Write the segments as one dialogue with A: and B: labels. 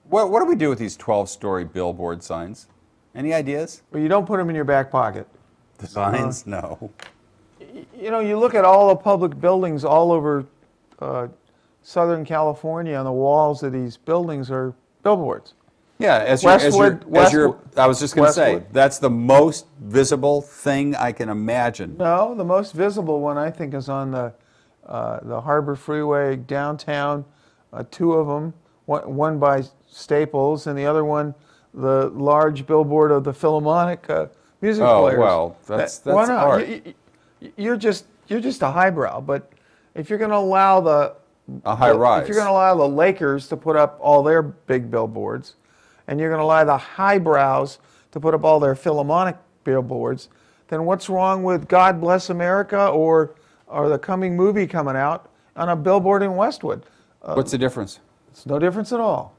A: What do we do with these 12-story billboard signs? Any ideas?
B: Well, you don't put them in your back pocket.
A: The signs? No.
B: You know, you look at all the public buildings all over Southern California, and the walls of these buildings are billboards.
A: Yeah, I was just going to say, that's the most visible thing I can imagine.
B: No, the most visible one I think is on the Harbor Freeway downtown. Two of them, one by Staples, and the other one, the large billboard of the Philharmonic music players.
A: Oh well, that's
B: why not?
A: art.
B: You're just a highbrow, but if you're going to allow
A: high-rise,
B: if you're going to allow the Lakers to put up all their big billboards, and you're going to allow the highbrows to put up all their Philharmonic billboards, then what's wrong with God Bless America or the coming movie coming out on a billboard in Westwood?
A: What's the difference?
B: It's no difference at all.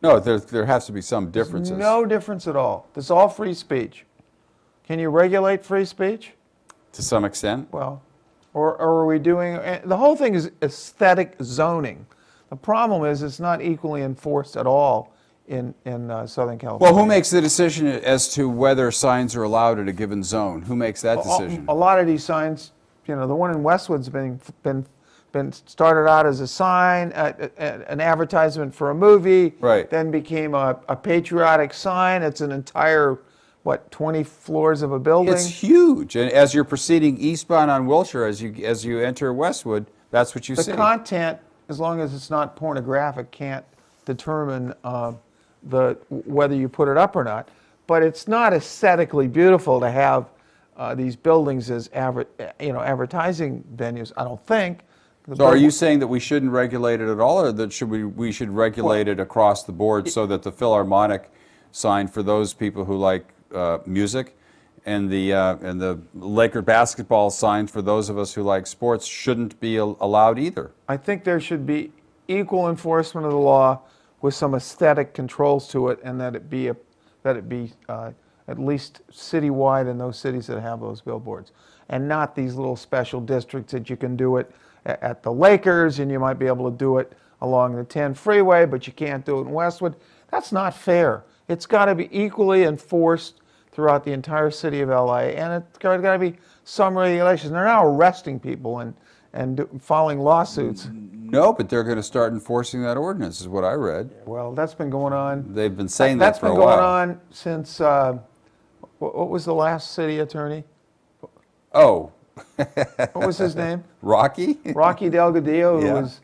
A: No, there has to be some differences.
B: There's no difference at all. It's all free speech. Can you regulate free speech?
A: To some extent.
B: Well, or are we doing... The whole thing is aesthetic zoning. The problem is it's not equally enforced at all in Southern California.
A: Well, who makes the decision as to whether signs are allowed in a given zone? Who makes that decision?
B: A lot of these signs, you know, the one in Westwood's been started out as a sign, an advertisement for a movie,
A: right.
B: Then became a patriotic sign. It's an entire, 20 floors of a building?
A: It's huge. And as you're proceeding eastbound on Wilshire, as you enter Westwood, that's what you see.
B: The content, as long as it's not pornographic, can't determine whether you put it up or not. But it's not aesthetically beautiful to have these buildings as advertising venues, I don't think.
A: So are you saying that we shouldn't regulate it at all, or that we should regulate it across the board so that the Philharmonic sign for those people who like music and the Laker basketball sign for those of us who like sports shouldn't be allowed either? I
B: think there should be equal enforcement of the law with some aesthetic controls to it, and that it be at least citywide in those cities that have those billboards, and not these little special districts that you can do it at the Lakers, and you might be able to do it along the 10 freeway, but you can't do it in Westwood. That's not fair. It's got to be equally enforced throughout the entire city of LA, and it's got to be some regulations. They're now arresting people and filing lawsuits.
A: No, but they're going to start enforcing that ordinance, is what I read.
B: Well, that's been going on.
A: They've been saying that for a while.
B: That's been going on since, what was the last city attorney?
A: Oh.
B: What was his name?
A: Rocky?
B: Rocky Delgadillo, who was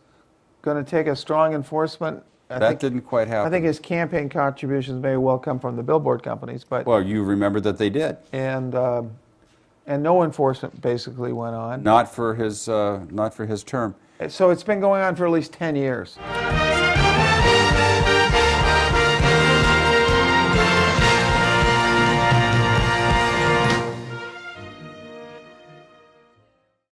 B: going to take a strong enforcement.
A: That didn't quite happen.
B: I think his campaign contributions may well come from the billboard companies, but
A: well, you remember that they did,
B: and no enforcement basically went on.
A: Not for his term.
B: So it's been going on for at least 10 years.